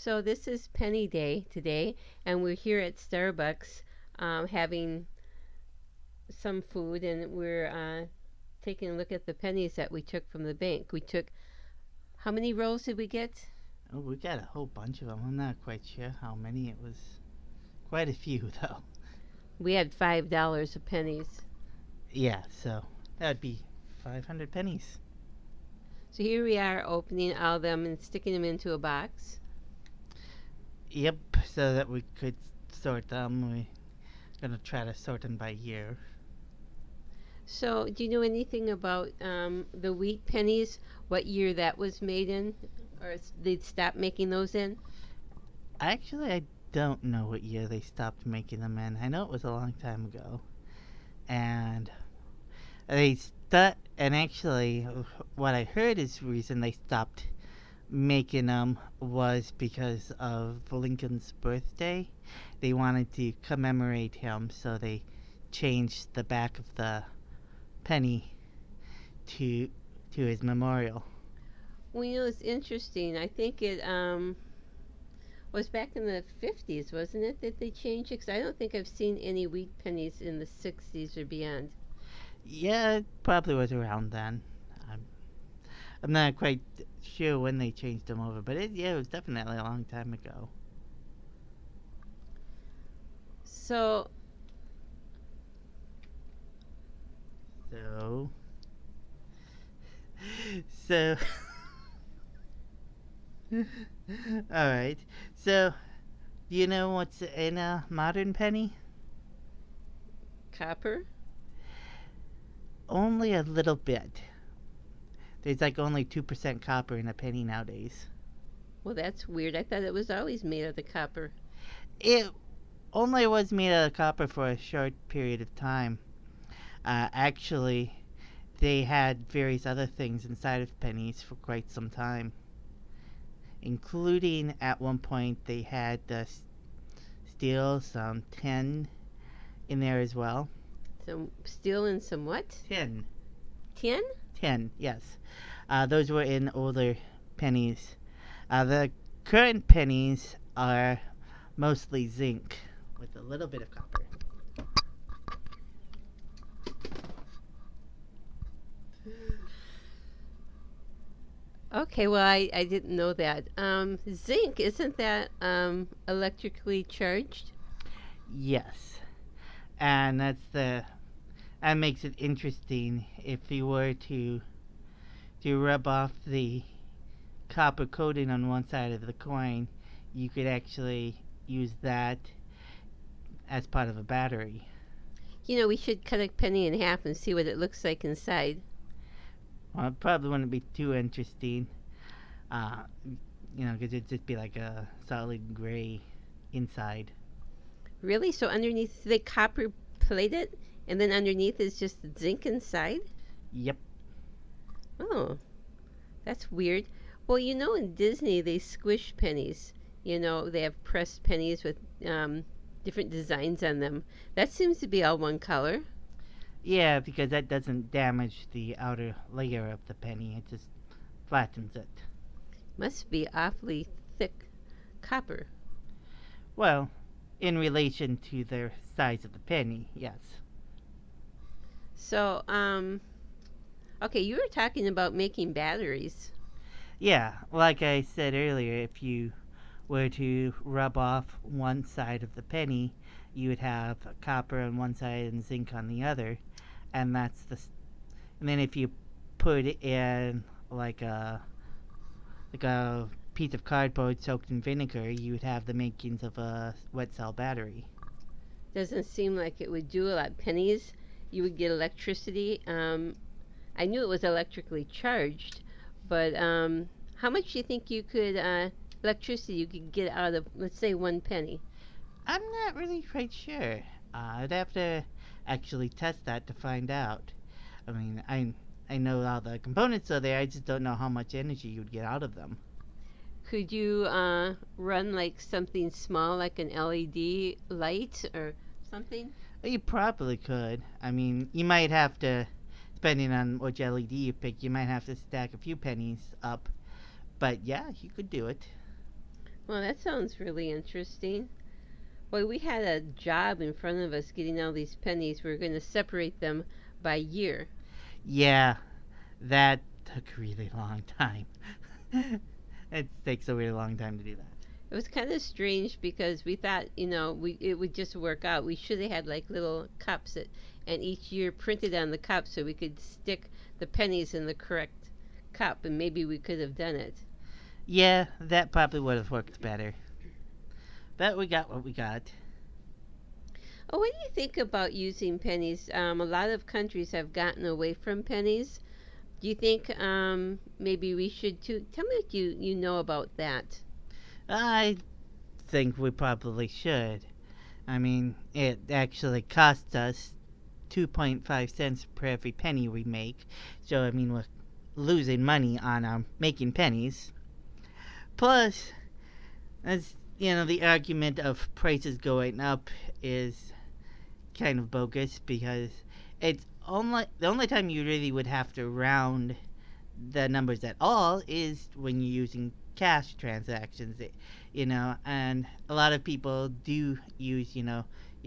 So this is Penny Day today, and we're here at Starbucks having some food, and we're taking a look at the pennies that we took from the bank. We took how many rolls did we get? Oh, we got a whole bunch of them. I'm not quite sure how many. It was quite a few, though. We had $5 of pennies. Yeah, so that would be 500 pennies. So here we are opening all of them and sticking them into a box. Yep, so that we could sort them. We're gonna try to sort them by year. So do you know anything about the wheat pennies? What year that was made in, or they'd stopped making those in? Actually, I don't know what year they stopped making them in. I know it was a long time ago. And and actually, what I heard is the reason they stopped making them was because of Lincoln's birthday. They wanted to commemorate him, so they changed the back of the penny to to his memorial. Well, it's interesting. I think it was back in the 50s, wasn't it, that they changed it? Because I don't think I've seen any wheat pennies in the 60s or beyond. Yeah, it probably was around then. I'm, I'm not quite sure when they changed them over, but it was definitely a long time ago. So, So, so, all right. So, do you know what's in a modern penny? copper? Only a little bit. There's like only 2% copper in a penny nowadays. Well, that's weird. I thought it was always made out of copper. It only was made out of copper for a short period of time. Actually, they had various other things inside of pennies for quite some time, including at one point they had steel, some tin in there as well. Some steel and some what? Tin. Tin? Tin, yes. Those were in older pennies. The current pennies are mostly zinc with a little bit of copper. Okay, well, I didn't know that. Zinc, isn't that electrically charged? Yes, and that makes it interesting. If you were to rub off the copper coating on one side of the coin, you could actually use that as part of a battery. We should cut a penny in half and see what it looks like inside. Well, it probably wouldn't be too interesting, uh, because it'd just be like a solid gray inside. Really? So underneath the copper plated, and then underneath is just zinc inside? Yep. Oh, that's weird. Well, in Disney they squish pennies. They have pressed pennies with different designs on them. That seems to be all one color. Yeah, because that doesn't damage the outer layer of the penny. It just flattens it. Must be awfully thick copper. Well, in relation to the size of the penny, yes. So, okay, you were talking about making batteries. Yeah, like I said earlier, if you were to rub off one side of the penny, you would have copper on one side and zinc on the other, and and then if you put it in like a piece of cardboard soaked in vinegar, you would have the makings of a wet cell battery. Doesn't seem like it would do a lot. Pennies, you would get electricity. I knew it was electrically charged, but how much do you think electricity you could get out of, let's say, one penny? I'm not really quite sure. I'd have to actually test that to find out. I mean, I know all the components are there. I just don't know how much energy you'd get out of them. Could you run like something small, like an LED light or something? You probably could. I mean, you might have to, depending on which LED you pick, you might have to stack a few pennies up. But yeah, you could do it. Well, that sounds really interesting. Well, we had a job in front of us getting all these pennies. We were going to separate them by year. Yeah, that took a really long time. It takes a really long time to do that. It was kind of strange because we thought, it would just work out. We should have had like little cups and each year printed on the cup so we could stick the pennies in the correct cup, and maybe we could have done it. Yeah, that probably would have worked better. But we got what we got. Oh, what do you think about using pennies? A lot of countries have gotten away from pennies. Do you think maybe we should too? Tell me what you know about that. I think we probably should. I mean, it actually costs us 2.5 cents per every penny we make. So, I mean, we're losing money on making pennies. Plus, as you know, the argument of prices going up is kind of bogus because it's only the only time you really would have to round the numbers at all is when you're using cash transactions, and a lot of people do use, your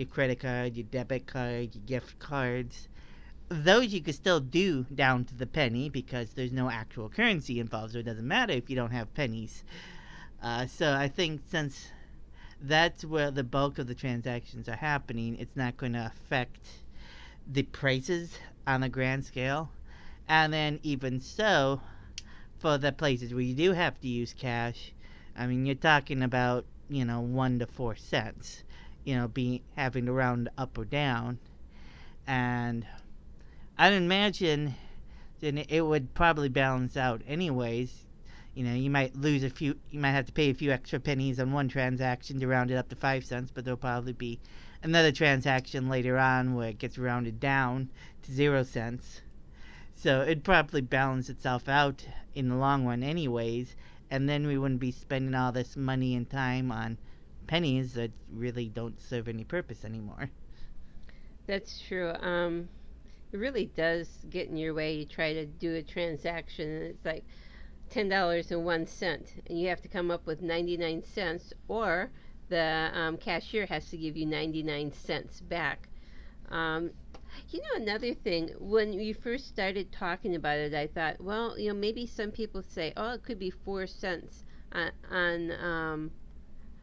credit card, your debit card, your gift cards. Those you could still do down to the penny because there's no actual currency involved, so it doesn't matter if you don't have pennies. So I think since that's where the bulk of the transactions are happening, it's not going to affect the prices on a grand scale. And then, even so, for the places where you do have to use cash, I mean, you're talking about, 1 to 4 cents, being having to round up or down. And I'd imagine then it would probably balance out anyways. You might lose a few, you might have to pay a few extra pennies on one transaction to round it up to 5 cents, but there'll probably be another transaction later on where it gets rounded down to 0 cents. So it'd probably balance itself out in the long run, anyways, and then we wouldn't be spending all this money and time on pennies that really don't serve any purpose anymore. That's true. It really does get in your way. You try to do a transaction, and it's like $10.01, and you have to come up with 99 cents, or the cashier has to give you 99 cents back. Um, another thing, when we first started talking about it, I thought, well, maybe some people say, oh, it could be 4 cents on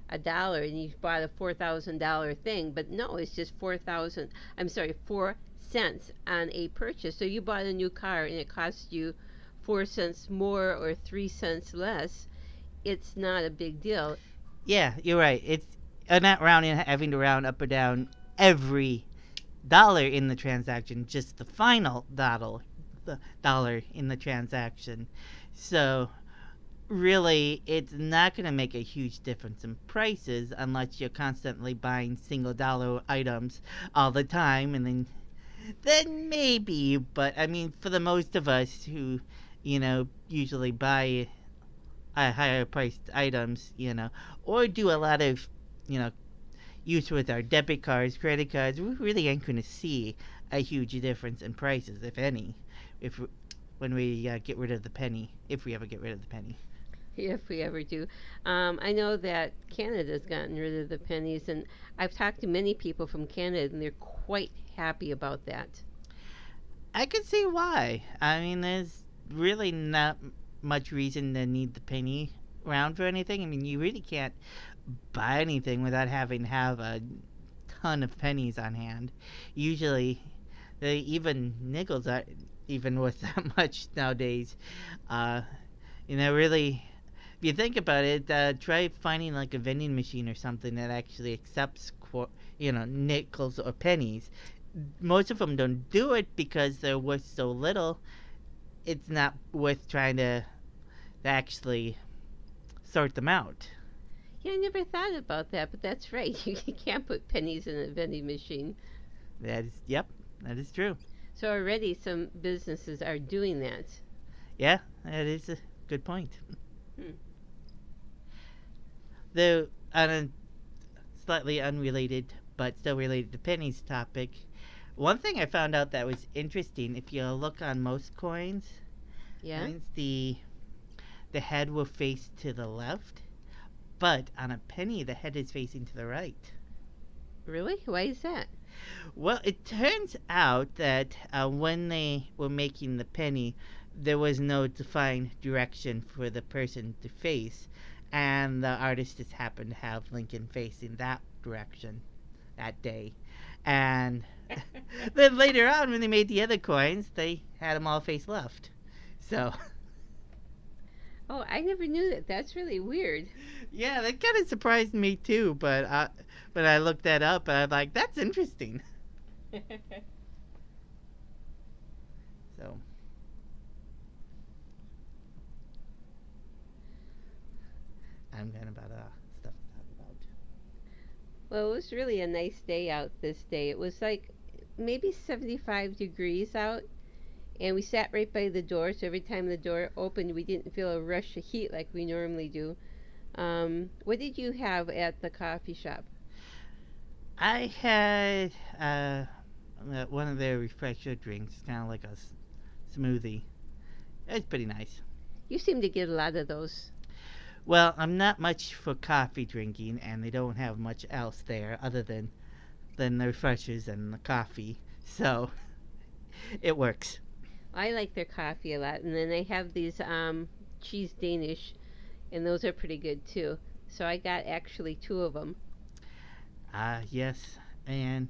a dollar, and you bought a $4,000 thing, but no, it's just 4,000. I'm sorry, 4 cents on a purchase. So you bought a new car and it cost you 4 cents more or 3 cents less. It's not a big deal. Yeah, you're right. It's not rounding, having to round up or down every dollar in the transaction, just the final dollar in the transaction. So really, it's not going to make a huge difference in prices unless you're constantly buying single dollar items all the time, and then maybe. But I mean, for the most of us who, usually buy higher priced items, or do a lot of, you know, use with our debit cards, credit cards, we really ain't going to see a huge difference in prices, if any, if when we get rid of the penny, if we ever get rid of the penny. If we ever do. I know that Canada's gotten rid of the pennies, and I've talked to many people from Canada, and they're quite happy about that. I can see why. I mean, there's really not much reason to need the penny around for anything. I mean, you really can't buy anything without having to have a ton of pennies on hand. Usually, even nickels aren't even worth that much nowadays. Uh, really, if you think about it, try finding like a vending machine or something that actually accepts, nickels or pennies. Most of them don't do it because they're worth so little. It's not worth trying to actually sort them out. Yeah, I never thought about that, but that's right. You can't put pennies in a vending machine. That is, yep, that is true. So already some businesses are doing that. Yeah, that is a good point. Hmm. Though, on a slightly unrelated but still related to pennies topic, one thing I found out that was interesting, if you look on most coins, Yeah? means the head will face to the left, But on a penny, the head is facing to the right. Really? Why is that? Well, it turns out that when they were making the penny, there was no defined direction for the person to face, and the artist just happened to have Lincoln facing that direction that day. And then later on, when they made the other coins, they had them all face left. So, Oh, I never knew that. That's really weird. yeah, that kind of surprised me too. But when I looked that up, I'm like, that's interesting. So, I'm kind of about stuff to talk about. Well, it was really a nice day out this day. It was like maybe 75 degrees out, and we sat right by the door, so every time the door opened, we didn't feel a rush of heat like we normally do. What did you have at the coffee shop? I had one of their refresher drinks, kind of like a smoothie. It's pretty nice. You seem to get a lot of those. Well, I'm not much for coffee drinking, and they don't have much else there other than the refreshers and the coffee. So it works. I like their coffee a lot, and then they have these cheese Danish, and those are pretty good too. So I got actually two of them. Yes, and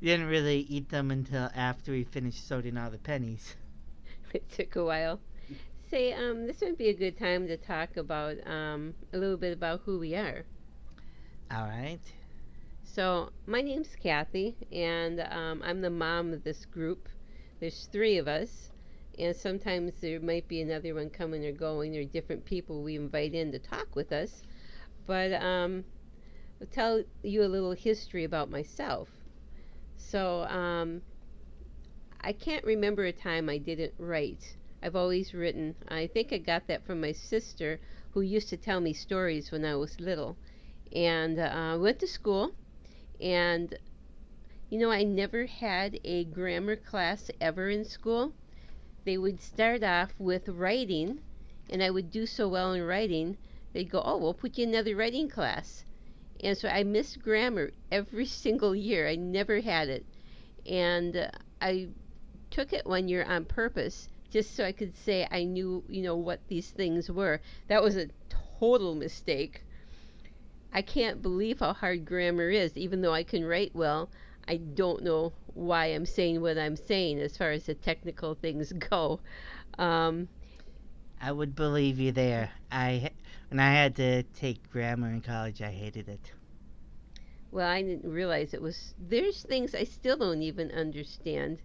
didn't really eat them until after we finished sorting all the pennies. It took a while. Say, this would be a good time to talk about a little bit about who we are. All right. So, my name's Kathy, and I'm the mom of this group. There's three of us, and sometimes there might be another one coming or going, or different people we invite in to talk with us. But I'll tell you a little history about myself. So, I can't remember a time I didn't write. I've always written. I think I got that from my sister, who used to tell me stories when I was little. And went to school, and I never had a grammar class ever in school. They would start off with writing, and I would do so well in writing, they'd go, "Oh, we'll put you in another writing class." And so I missed grammar every single year. I never had it. And I took it one year on purpose just so I could say I knew, what these things were. That was a total mistake. I can't believe how hard grammar is. Even though I can write well, I don't know why I'm saying what I'm saying as far as the technical things go. Um, I would believe you there. When I had to take grammar in college, I hated it. well, I didn't realize it was. There's things I still don't even understand.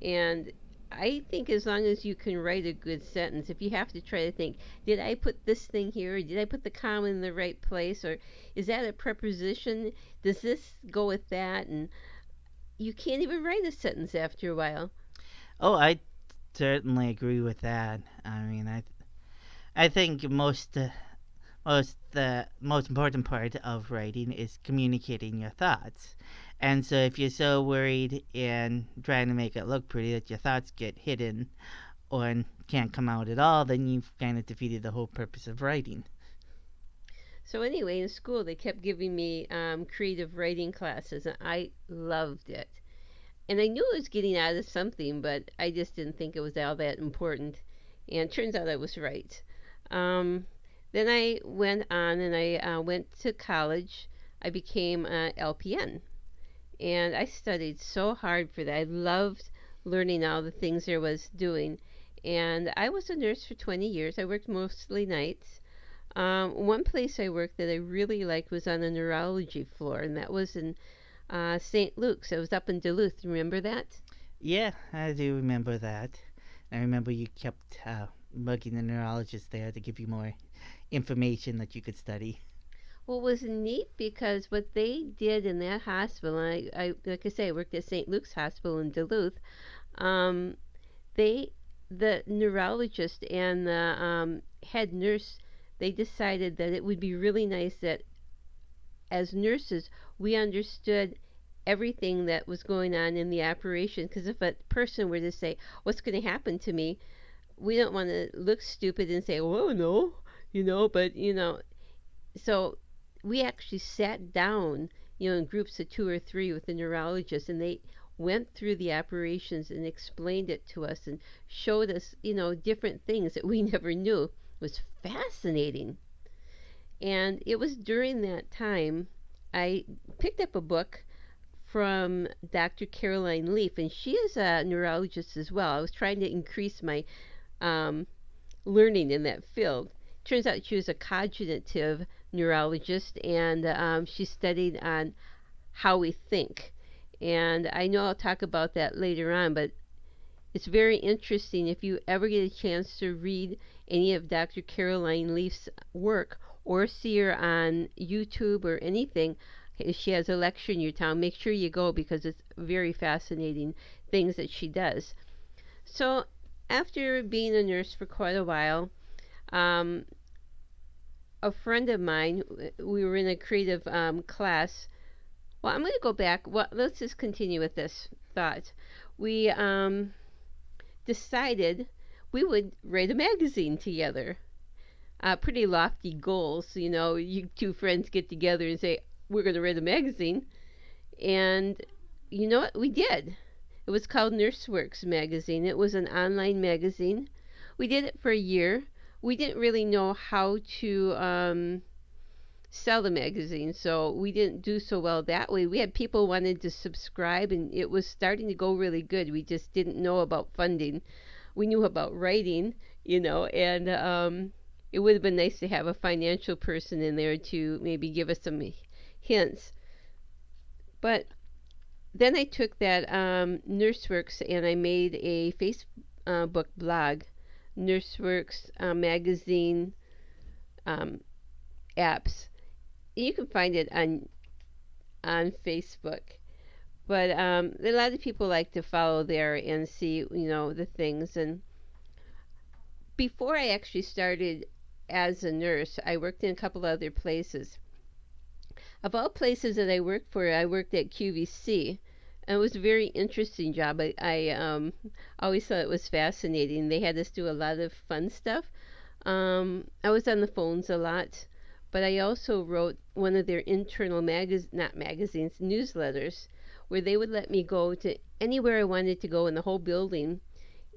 And I think as long as you can write a good sentence, if you have to try to think, did I put this thing here? Or did I put the comma in the right place? Or is that a preposition? Does this go with that? And you can't even write a sentence after a while. Oh, I certainly agree with that. I mean, I think the most important part of writing is communicating your thoughts. And so if you're so worried and trying to make it look pretty that your thoughts get hidden or can't come out at all, then you've kind of defeated the whole purpose of writing. So anyway, in school they kept giving me creative writing classes, and I loved it. And I knew I was getting out of something, but I just didn't think it was all that important. And it turns out I was right. Um, then I went on and I went to college. I became a LPN, and I studied so hard for that. I loved learning all the things there was doing. And I was a nurse for 20 years. I worked mostly nights. One place I worked that I really liked was on the neurology floor, and that was in St. Luke's. I was up in Duluth. Remember that? Yeah, I do remember that. I remember you kept bugging the neurologist there to give you more information that you could study. Well, it was neat because what they did in that hospital, I like I say, I worked at St. Luke's Hospital in Duluth. Um, they, the neurologist and the head nurse, they decided that it would be really nice that as nurses we understood everything that was going on in the operation. Because if a person were to say, "What's going to happen to me?" we don't want to look stupid and say, "Oh no," but So we actually sat down, in groups of two or three with the neurologist, and they went through the operations and explained it to us and showed us, different things that we never knew. It was fascinating. And it was during that time I picked up a book from Dr. Caroline Leaf, and she is a neurologist as well. I was trying to increase my um, learning in that field. Turns out she was a cognitive neurologist, and she studied on how we think. And I know I'll talk about that later on, but it's very interesting if you ever get a chance to read any of Dr. Caroline Leaf's work or see her on YouTube or anything. If she has a lecture in your town, make sure you go because it's very fascinating things that she does. So, after being a nurse for quite a while, um, a friend of mine, we were in a creative class. Well, I'm going to go back. Well, let's just continue with this thought. We decided we would write a magazine together. Pretty lofty goals, You two friends get together and say, we're going to write a magazine. And you know what? We did. It was called NurseWorks Magazine. It was an online magazine. We did it for a year. We didn't really know how to sell the magazine, so we didn't do so well that way. We had people wanted to subscribe, and it was starting to go really good. We just didn't know about funding. We knew about writing, and it would have been nice to have a financial person in there to maybe give us some hints. But then I took that NurseWorks and I made a Facebook blog, NurseWorks magazine um, apps. You can find it on Facebook. But a lot of people like to follow there and see, the things. And before I actually started as a nurse, I worked in a couple other places. Of all places that I worked for, I worked at QVC. And it was a very interesting job. I always thought it was fascinating. They had us do a lot of fun stuff. I was on the phones a lot, but I also wrote one of their internal not magazines, newsletters, where they would let me go to anywhere I wanted to go in the whole building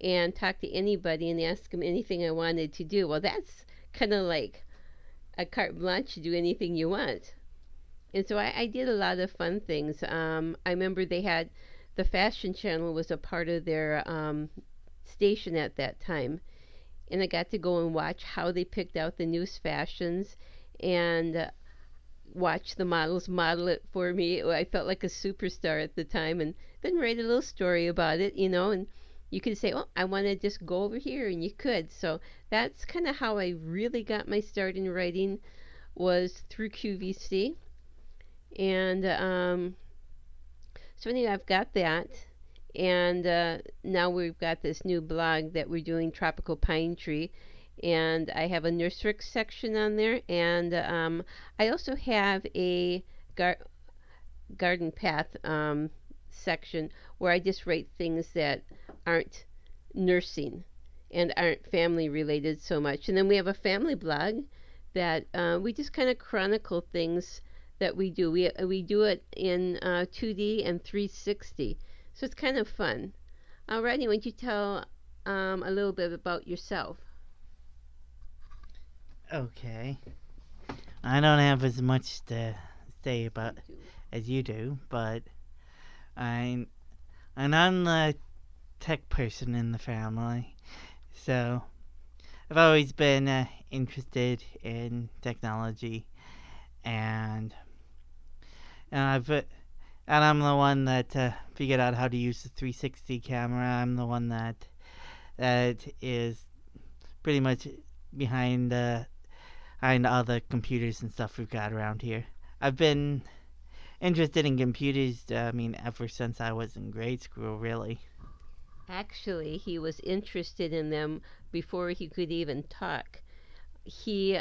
and talk to anybody and ask them anything I wanted to do. Well, that's kind of like a carte blanche to do anything you want. And so I did a lot of fun things. I remember they had the Fashion Channel was a part of their station at that time, and I got to go and watch how they picked out the newest fashions and watch the models model it for me. I felt like a superstar at the time, and then write a little story about it, and you could say, oh, I want to just go over here, and you could. So that's kind of how I really got my start in writing, was through QVC. And so anyway, I've got that. And now we've got this new blog that we're doing, Tropical Pine Tree. And I have a nursery section on there. And I also have a garden path section where I just write things that aren't nursing and aren't family related so much. And then we have a family blog that we just kind of chronicle things that we do. We do it in 2D and 360, so it's kind of fun. Alrighty, why don't you tell a little bit about yourself? Okay. I don't have as much to say about as you do, but I'm I'm the tech person in the family, so I've always been interested in technology, and and I've and I'm the one that figured out how to use the 360 camera. I'm the one that is pretty much behind behind all the computers and stuff we've got around here. I've been interested in computers. I mean, ever since I was in grade school, really. Actually, he was interested in them before he could even talk. He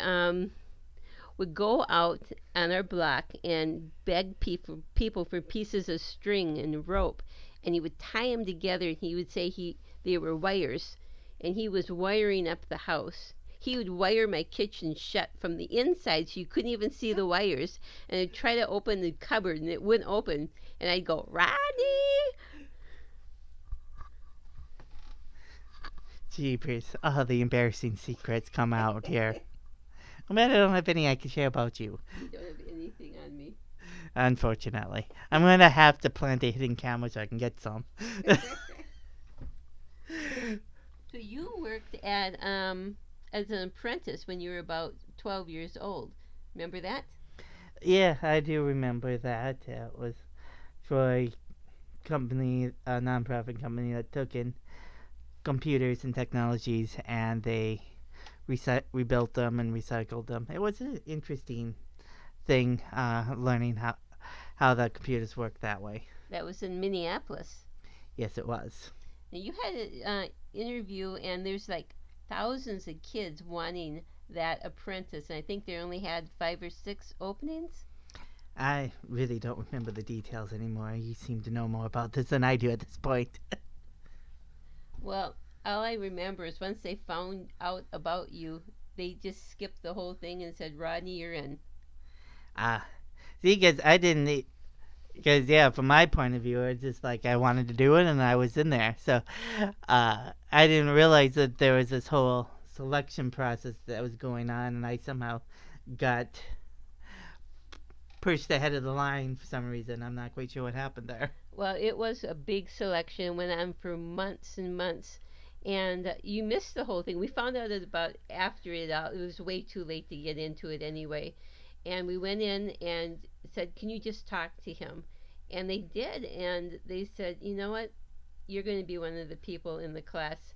would go out on our block and beg people for pieces of string and rope, and he would tie them together. And he would say they were wires, and he was wiring up the house. he would wire my kitchen shut from the inside so you couldn't even see the wires. And I'd try to open the cupboard and it wouldn't open. And I'd go, Rodney! Jeepers, all the embarrassing secrets come out here. I bet I don't have any I can share about you, You don't have anything on me. unfortunately. I'm gonna have to plant a hidden camera so I can get some. So you worked at as an apprentice when you were about 12 years old. Remember that? Yeah, I do remember that. It was for a company, a nonprofit company that took in computers and technologies and they rebuilt them and recycled them. It was an interesting thing, learning how the computers work that way. That was in Minneapolis. Yes, it was. Now you had an interview, and there's like thousands of kids wanting that apprentice, and I think they only had 5 or 6 openings. I really don't remember the details anymore. You seem to know more about this than I do at this point. Well, all I remember is once they found out about you, they just skipped the whole thing and said, Rodney, you're in. Ah, see, because I didn't. Because yeah, from my point of view, it's just like I wanted to do it and I was in there. So, I didn't realize that there was this whole selection process that was going on, and I somehow got pushed ahead of the line for some reason. I'm not quite sure what happened there. Well, it was a big selection, went on for months and months, and you missed the whole thing. We found out about after it out. It was way too late to get into it anyway. And we went in and said, "Can you just talk to him?" And they did, and they said, "You know what? You're going to be one of the people in the class.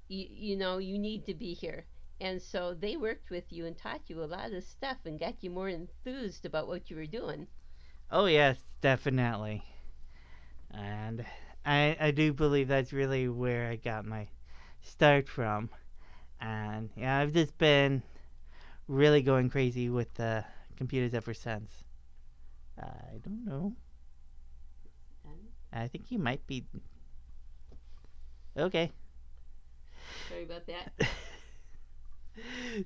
You need to be here." And so they worked with you and taught you a lot of stuff and got you more enthused about what you were doing. Oh yes, definitely. And I do believe that's really where I got my start from. And yeah, I've just been really going crazy with the computers ever since. I don't know. I think you might be okay. Sorry about that.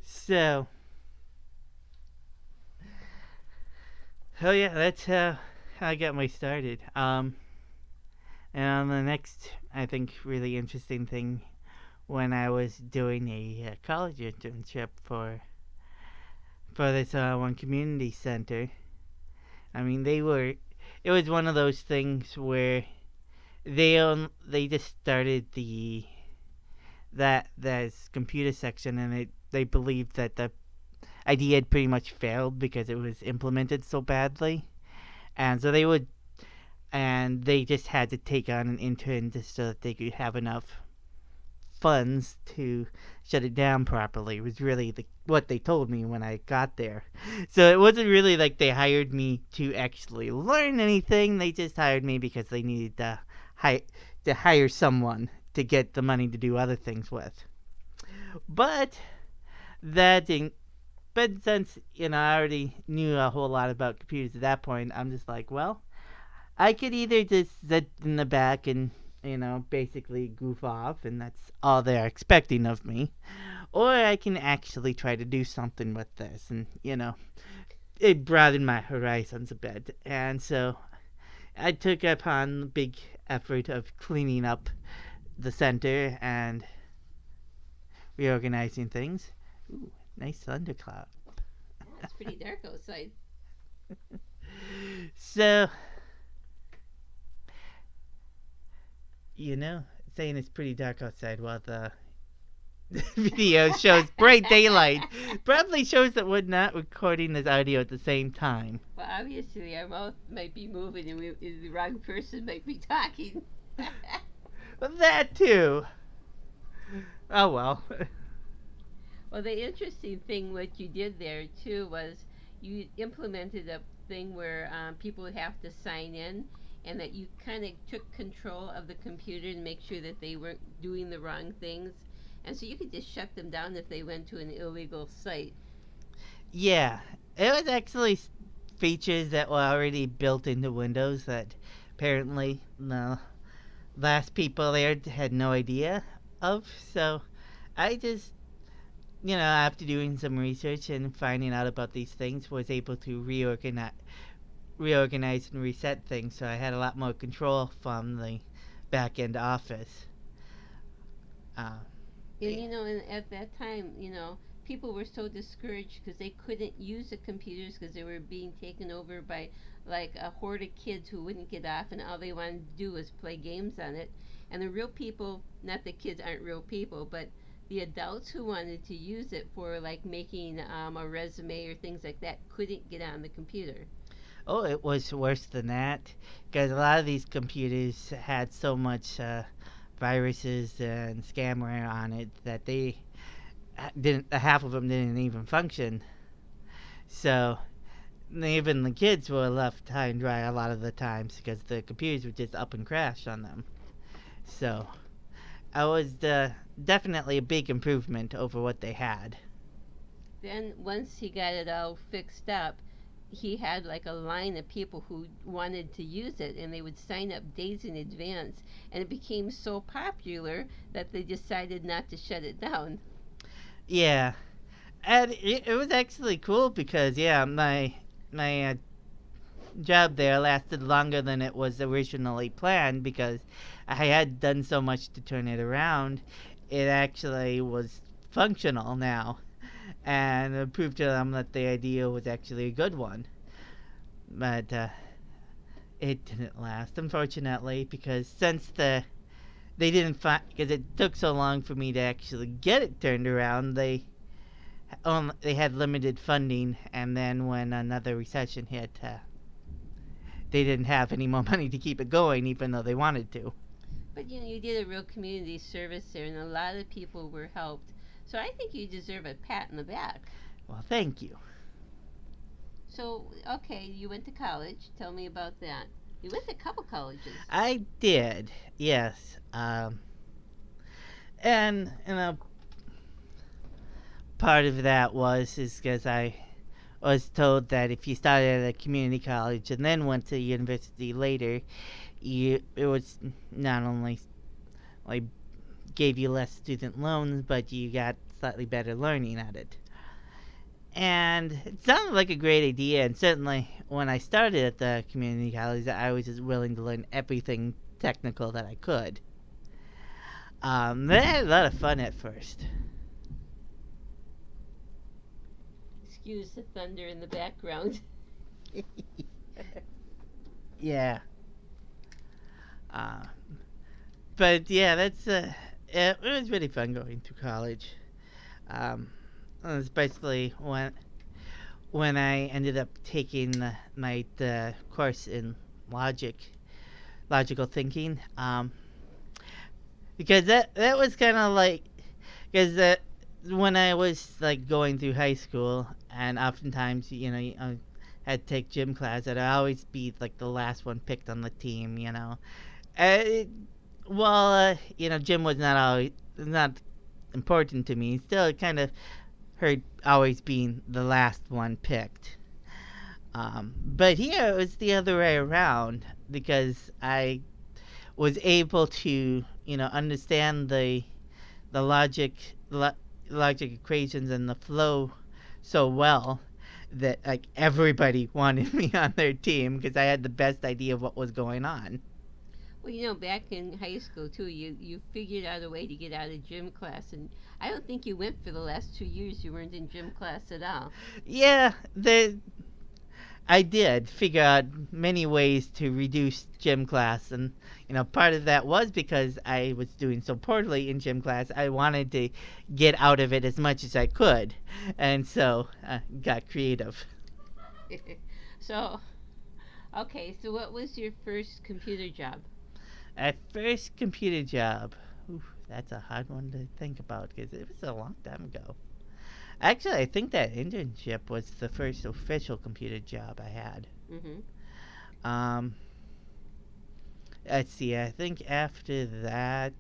So, oh yeah, that's how I got my started. And the next, I think, really interesting thing when I was doing a college internship for this one community center. I mean, they were. It was one of those things where they just started that computer section, and they believed that the idea had pretty much failed because it was implemented so badly, and so they just had to take on an intern just so that they could have enough funds to shut it down properly. It was really what they told me when I got there. So it wasn't really like they hired me to actually learn anything. They just hired me because they needed to hire someone to get the money to do other things with. But that didn't. But since I already knew a whole lot about computers at that point, I'm just like, well, I could either just sit in the back and basically goof off, and that's all they're expecting of me, or I can actually try to do something with this, and it broadened my horizons a bit, and so I took upon the big effort of cleaning up the center and reorganizing things. Ooh, nice thundercloud. Yeah, it's pretty dark outside. So, saying it's pretty dark outside while the video shows bright daylight probably shows that we're not recording this audio at the same time. Well, obviously, our mouth might be moving and the wrong person might be talking. But that too. Oh well. Well, the interesting thing what you did there too was you implemented a thing where people would have to sign in, and that you kind of took control of the computer to make sure that they weren't doing the wrong things, and so you could just shut them down if they went to an illegal site. Yeah, it was actually features that were already built into Windows that apparently the last people there had no idea of. So I just after doing some research and finding out about these things, was able to reorganize and reset things, so I had a lot more control from the back end office. Uh, And yeah. and at that time, people were so discouraged because they couldn't use the computers because they were being taken over by like a horde of kids who wouldn't get off, and all they wanted to do was play games on it. And the real people, not that kids aren't real people, but the adults who wanted to use it for like making a resume or things like that couldn't get on the computer. Oh, it was worse than that because a lot of these computers had so much viruses and scamware on it that they didn't half of them didn't even function. So even the kids were left high and dry a lot of the times because the computers would just up and crash on them. So I was definitely a big improvement over what they had. Then once he got it all fixed up, he had like a line of people who wanted to use it, and they would sign up days in advance, and it became so popular that they decided not to shut it down. Yeah, and it was actually cool because yeah, my job there lasted longer than it was originally planned because I had done so much to turn it around. It actually was functional now, and it proved to them that the idea was actually a good one. But it didn't last, unfortunately, because since they didn't find because it took so long for me to actually get it turned around, they had limited funding, and then when another recession hit, they didn't have any more money to keep it going, even though they wanted to. But you did a real community service there, and a lot of people were helped. So I think you deserve a pat in the back. Well, thank you. So, okay, you went to college. Tell me about that. You went to a couple colleges. I did, yes. And part of that is because I was told that if you started at a community college and then went to university later, it was not only like gave you less student loans, but you got slightly better learning at it. And it sounded like a great idea, and certainly when I started at the community college, I was just willing to learn everything technical that I could. But I had a lot of fun at first. Excuse the thunder in the background. Yeah. Uh, but yeah, it was really fun going to college. Um, especially when I ended up taking the course in logical thinking. Because that was kind of like because when I was like going through high school, and oftentimes I had to take gym class, I'd always be like the last one picked on the team. Uh, well, gym was not important to me. Still, it kind of hurt always being the last one picked. But here it was the other way around because I was able to understand the logic equations and the flow so well that like everybody wanted me on their team because I had the best idea of what was going on. Well, back in high school too, you figured out a way to get out of gym class, and I don't think you went for the last 2 years. You weren't in gym class at all. Yeah, I did figure out many ways to reduce gym class, and part of that was because I was doing so poorly in gym class. I wanted to get out of it as much as I could, and so got creative. So, okay, so what was your first computer job? At first computer job, oof, that's a hard one to think about because it was a long time ago. Actually, I think that internship was the first official computer job I had. Mm-hmm. Um, let's see. I think after that,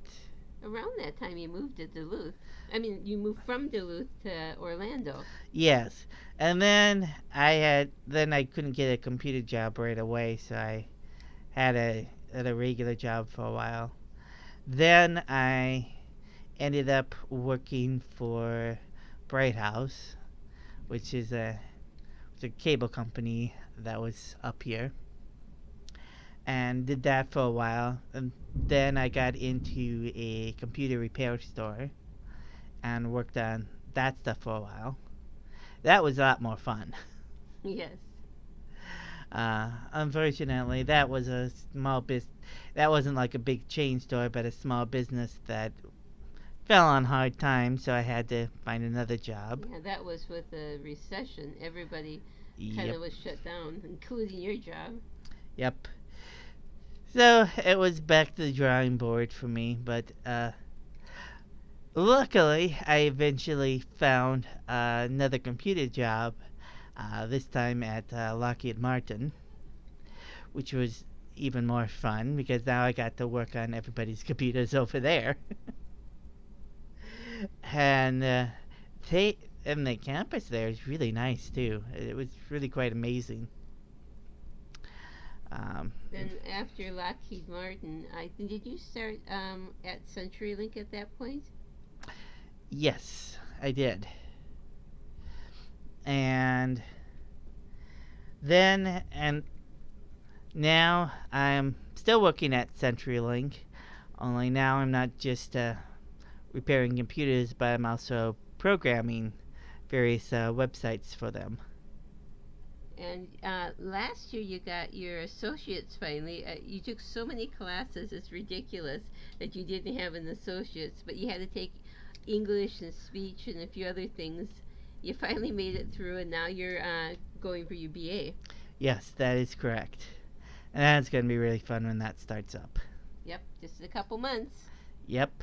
Around that time, you moved to Duluth. I mean, you moved from Duluth to Orlando. yes, and then I couldn't get a computer job right away, so I had a regular job for a while. Then I ended up working for Bright House, which is a cable company that was up here, and did that for a while. And then I got into a computer repair store and worked on that stuff for a while. That was a lot more fun. Yes. Unfortunately, that was a small business. That wasn't like a big chain store, but a small business that fell on hard times, so I had to find another job. Yeah, that was with the recession. Everybody kind Yep, of was shut down, including your job. yep. So it was back to the drawing board for me, but luckily I eventually found another computer job. This time at Lockheed Martin, which was even more fun because now I got to work on everybody's computers over there. And they and the campus there is really nice too. It was really quite amazing. Um, Then after Lockheed Martin, I think did you start at CenturyLink at that point? yes, I did. And then and now I'm still working at CenturyLink. Only now I'm not just repairing computers, but I'm also programming various websites for them. And last year you got your associates finally. You took so many classes, it's ridiculous that you didn't have an associate's, but you had to take English and speech and a few other things. You finally made it through, and now you're going for your BA. Yes, that is correct. And that's going to be really fun when that starts up. Yep, just a couple months. Yep,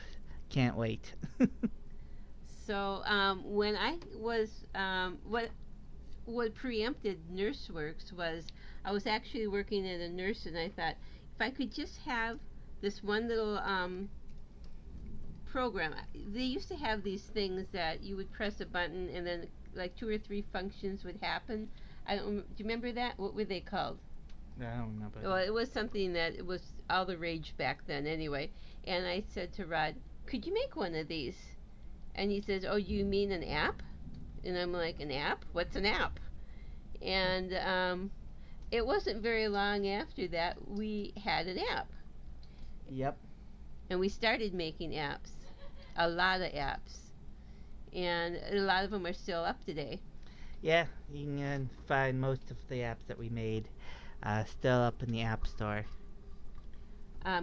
can't wait. So when I was what preempted NurseWorks was I was actually working as a nurse, and I thought if I could just have this one little program. They used to have these things that you would press a button and then like two or three functions would happen. I don't. Do you remember that? What were they called? I don't remember Well, it was something that it was all the rage back then, anyway. And I said to Rod, "Could you make one of these?" And he says, "Oh, you mean an app?" And I'm like, "An app? What's an app?" And it wasn't very long after that we had an app, Yep. and we started making apps, a lot of apps, and a lot of them are still up today. Yeah, you can find most of the apps that we made still up in the App Store.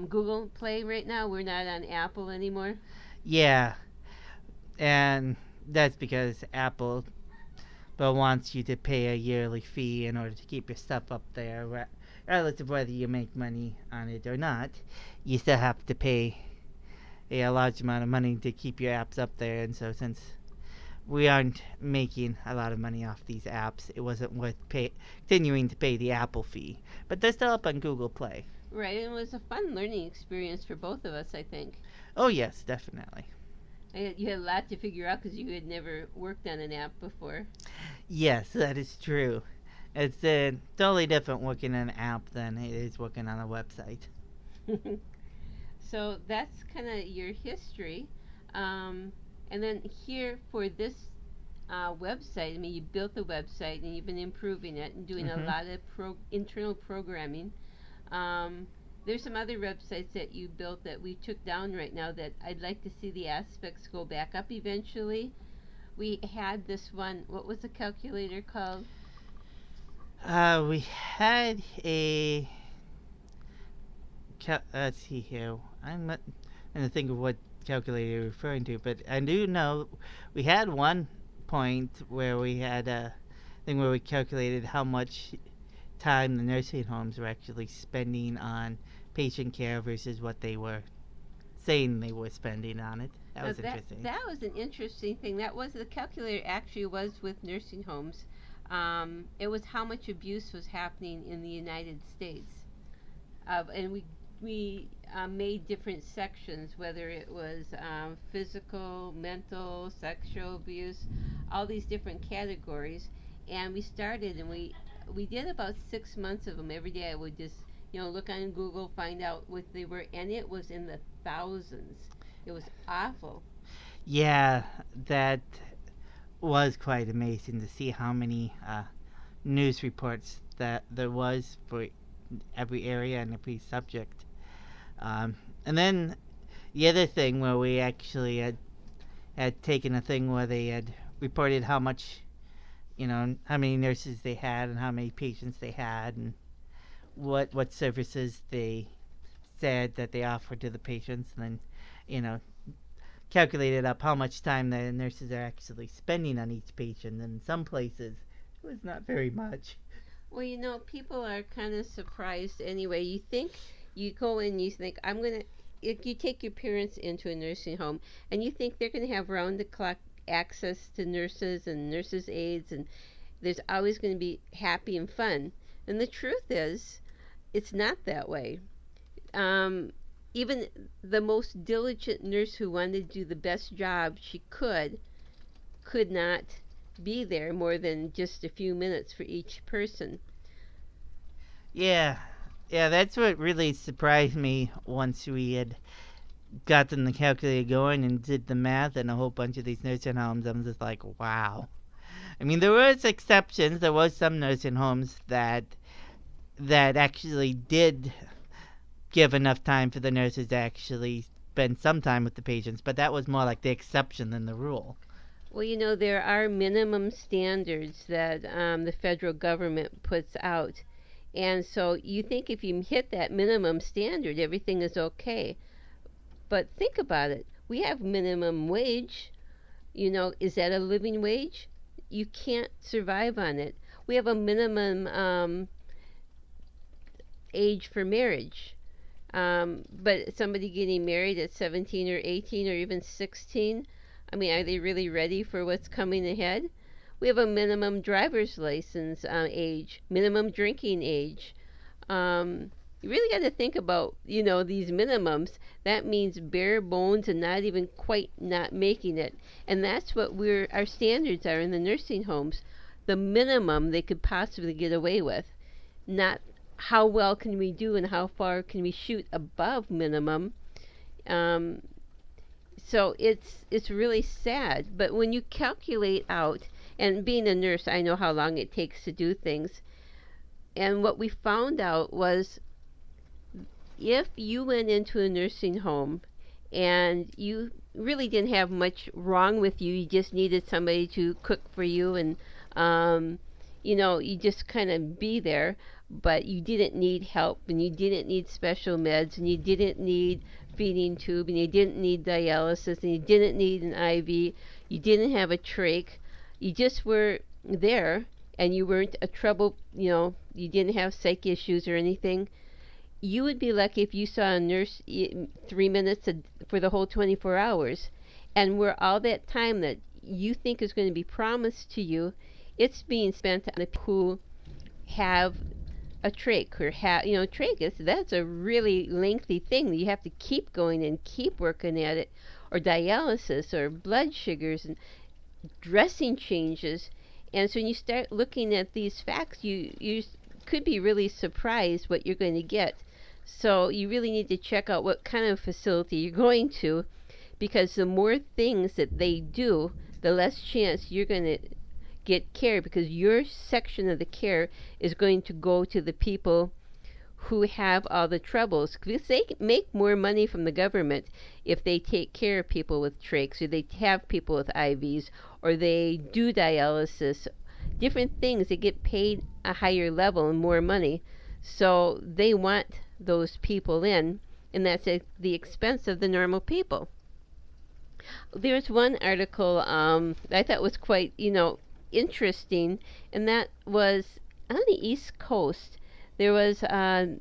Google Play right now, we're not on Apple anymore. Yeah, and that's because Apple wants you to pay a yearly fee in order to keep your stuff up there, regardless of whether you make money on it or not. You still have to pay a large amount of money to keep your apps up there, and so since we aren't making a lot of money off these apps, it wasn't worth continuing to pay the Apple fee. But they're still up on Google Play. Right, and it was a fun learning experience for both of us, I think. Oh yes, definitely. You had a lot to figure out because you had never worked on an app before. Yes, that is true. It's totally different working on an app than it is working on a website. So that's kind of your history. Um, and then here for this website, I mean, you built the website and you've been improving it and doing a Mm-hmm. lot of internal programming. Um, there's some other websites that you built that we took down right now that I'd like to see the aspects go back up eventually. We had this one, what was the calculator called? We had a. Let's see here. I'm not going to think of what calculator you're referring to, but I do know we had one point where we had a thing where we calculated how much time the nursing homes were actually spending on patient care versus what they were saying they were spending on it. That Now was that interesting. that was an interesting thing. That was the calculator actually was with nursing homes. It was how much abuse was happening in the United States, and we made different sections, whether it was physical, mental, sexual abuse, all these different categories. And we started, and we did about 6 months of them. Every day I would just look on Google, find out what they were, and it was in the thousands. It was awful. Yeah, that was quite amazing to see how many news reports that there was for every area and every subject. And then the other thing where we actually had taken a thing where they had reported how much, how many nurses they had and how many patients they had and what services they said that they offered to the patients, and then, you know, calculated up how much time the nurses are actually spending on each patient. And in some places, it was not very much. Well, people are kind of surprised anyway. You go in, you think, if you take your parents into a nursing home and you think they're going to have round the clock access to nurses and nurses' aides, and there's always going to be happy and fun. And the truth is, it's not that way. Um, Even the most diligent nurse who wanted to do the best job she could not be there more than just a few minutes for each person. Yeah, yeah, that's what really surprised me once we had gotten the calculator going and did the math and a whole bunch of these nursing homes. I'm just like, wow. I mean, there was exceptions. There was some nursing homes that actually did give enough time for the nurses to actually spend some time with the patients, but that was more like the exception than the rule. Well, there are minimum standards that the federal government puts out. And so you think if you hit that minimum standard, everything is okay. But think about it. We have minimum wage. Is that a living wage? You can't survive on it. We have a minimum age for marriage. But somebody getting married at 17 or 18 or even 16, I mean, are they really ready for what's coming ahead? We have a minimum driver's license age, minimum drinking age. You really got to think about, these minimums. That means bare bones and not even quite not making it. And that's what our standards are in the nursing homes. The minimum they could possibly get away with, not how well can we do and how far can we shoot above minimum. Um, so it's really sad. But when you calculate out, and being a nurse, I know how long it takes to do things. And what we found out was if you went into a nursing home and you really didn't have much wrong with you, you just needed somebody to cook for you and um, you just kind of be there, but you didn't need help and you didn't need special meds and you didn't need feeding tube and you didn't need dialysis and you didn't need an IV, you didn't have a trach, you just were there and you weren't a trouble, you didn't have psych issues or anything. You would be lucky if you saw a nurse 3 minutes for the whole 24 hours. And where all that time that you think is going to be promised to you, it's being spent on the people who have a trach or trach that's a really lengthy thing that you have to keep going and keep working at it, or dialysis or blood sugars and dressing changes. And so when you start looking at these facts, you could be really surprised what you're going to get. So you really need to check out what kind of facility you're going to, because the more things that they do, the less chance you're going to get care, because your section of the care is going to go to the people who have all the troubles. Because they make more money from the government if they take care of people with trachs, or they have people with IVs, or they do dialysis, different things. They get paid a higher level and more money. So they want those people in, and that's at the expense of the normal people. There's one article I thought was quite, interesting, and that was on the East Coast. There was a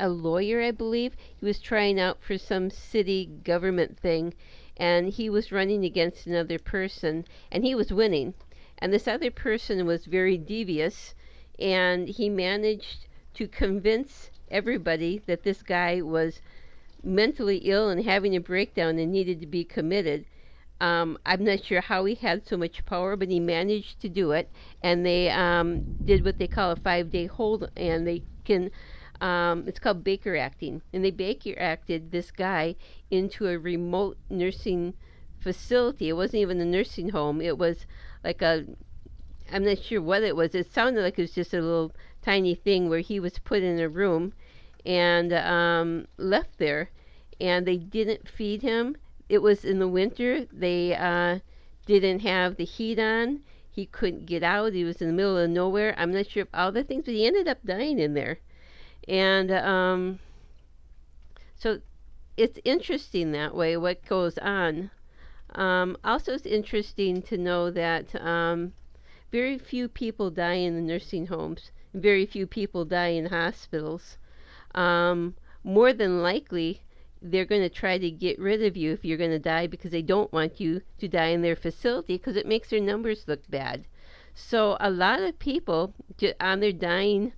lawyer, I believe. He was trying out for some city government thing, and he was running against another person, and he was winning. And this other person was very devious, and he managed to convince everybody that this guy was mentally ill and having a breakdown and needed to be committed. I'm not sure how he had so much power, but he managed to do it. And they did what they call a 5-day hold, and they can. It's called Baker acting, and they Baker acted this guy into a remote nursing facility. It wasn't even a nursing home. It was like a, I'm not sure what it was. It sounded like it was just a little tiny thing where he was put in a room and left there, and they didn't feed him. It was in the winter. They didn't have the heat on. He couldn't get out. He was in the middle of nowhere. I'm not sure of all the things, but he ended up dying in there. And so it's interesting that way what goes on. Also, it's interesting to know that very few people die in the nursing homes. Very few people die in hospitals. um, More than likely they're going to try to get rid of you if you're going to die because they don't want you to die in their facility because it makes their numbers look bad. So a lot of people on their dying,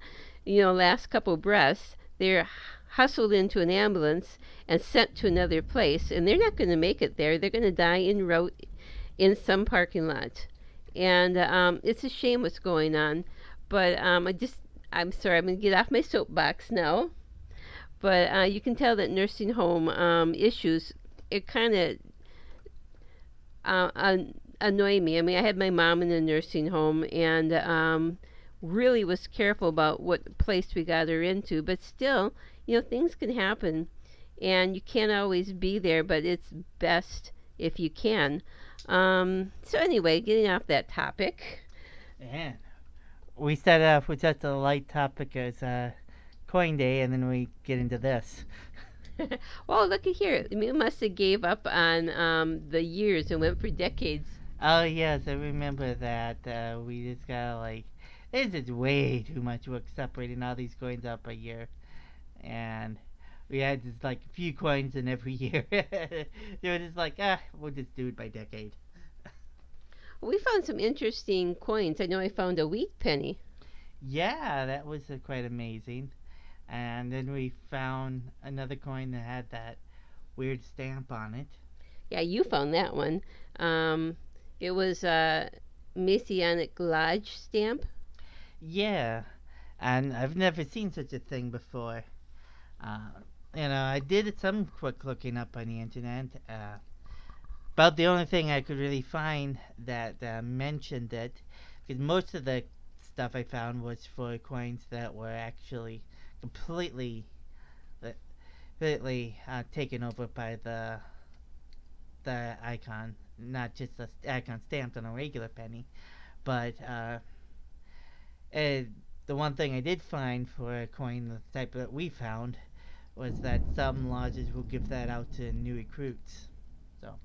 last couple breaths, they're hustled into an ambulance and sent to another place, and they're not going to make it there. They're going to die en route in some parking lot, and it's a shame what's going on. But I'm sorry, I'm going to get off my soapbox now. But you can tell that nursing home issues, it kind of annoy me. I mean, I had my mom in a nursing home and really was careful about what place we got her into. But still, things can happen and you can't always be there, but it's best if you can. So, anyway, getting off that topic. Man, we start off with just a light topic as coin day, and then we get into this. Well, look at here. We must have gave up on the years and went for decades. Oh yes, I remember that. We just got like, this is way too much work separating all these coins up a year, and we had just like a few coins in every year. They were just like, we'll just do it by decade. We found some interesting coins. I know I found a wheat penny. Yeah, that was quite amazing. And then we found another coin that had that weird stamp on it. Yeah, you found that one. Um, it was a Messianic Lodge stamp. Yeah, and I've never seen such a thing before. Uh, I did some quick looking up on the internet. About the only thing I could really find that mentioned it, because most of the stuff I found was for coins that were actually completely, uh, completely taken over by the icon, not just the icon stamped on a regular penny. But uh, the one thing I did find for a coin the type that we found was that some lodges will give that out to new recruits. So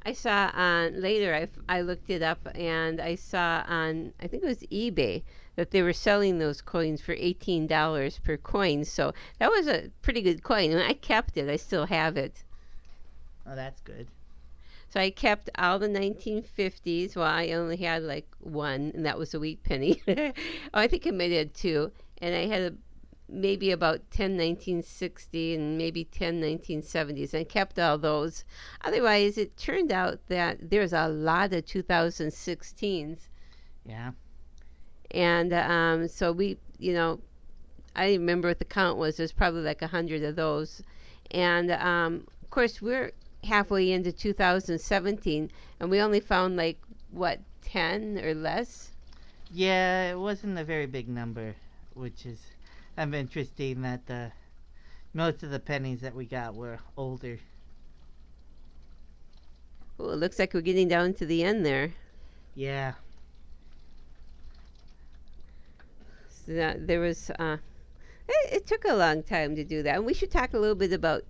I saw on later. I looked it up and I saw on I think it was eBay that they were selling those coins for $18 per coin. So that was a pretty good coin, and I kept it. I still have it. oh, that's good. So I kept all the 1950s. Well, I only had like one, and that was a wheat penny. Oh, I think I might have two. And I had maybe about 10 1960 and maybe 10 1970s. I kept all those. Otherwise, it turned out that there's a lot of 2016s. Yeah. And so I remember what the count was. There's probably like 100 of those. And of course, we're halfway into 2017, and we only found like, what, 10 or less? Yeah, it wasn't a very big number, which is kind of interesting that most of the pennies that we got were older. Oh, it looks like we're getting down to the end there. Yeah. So that, there was, it took a long time to do that. And we should talk a little bit about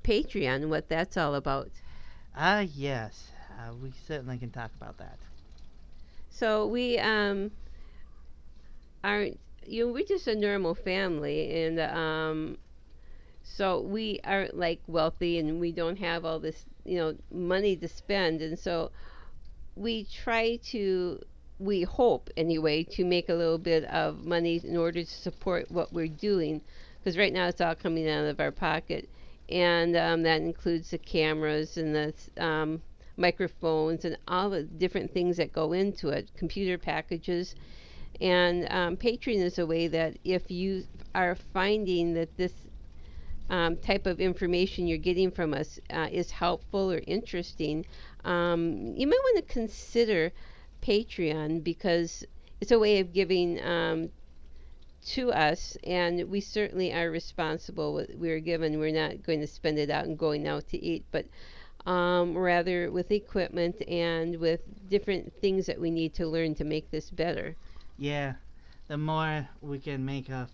Patreon and what that's all about. Yes. We certainly can talk about that. So we aren't, we're just a normal family, and so we aren't like wealthy, and we don't have all this, money to spend, and so we try to, we hope anyway, to make a little bit of money in order to support what we're doing, because right now it's all coming out of our pocket, and that includes the cameras and the microphones and all the different things that go into it, computer packages. And Patreon is a way that if you are finding that this type of information you're getting from us is helpful or interesting, you might want to consider Patreon because it's a way of giving to us, and we certainly are responsible with what we're given. We're not going to spend it out and going out to eat, but rather with equipment and with different things that we need to learn to make this better. Yeah, the more we can make off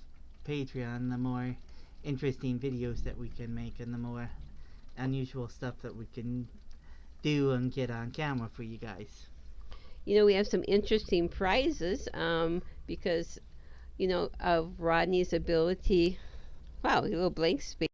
Patreon, the more interesting videos that we can make, and the more unusual stuff that we can do and get on camera for you guys. You know, we have some interesting prizes because, of Rodney's ability. Wow, a little blank space.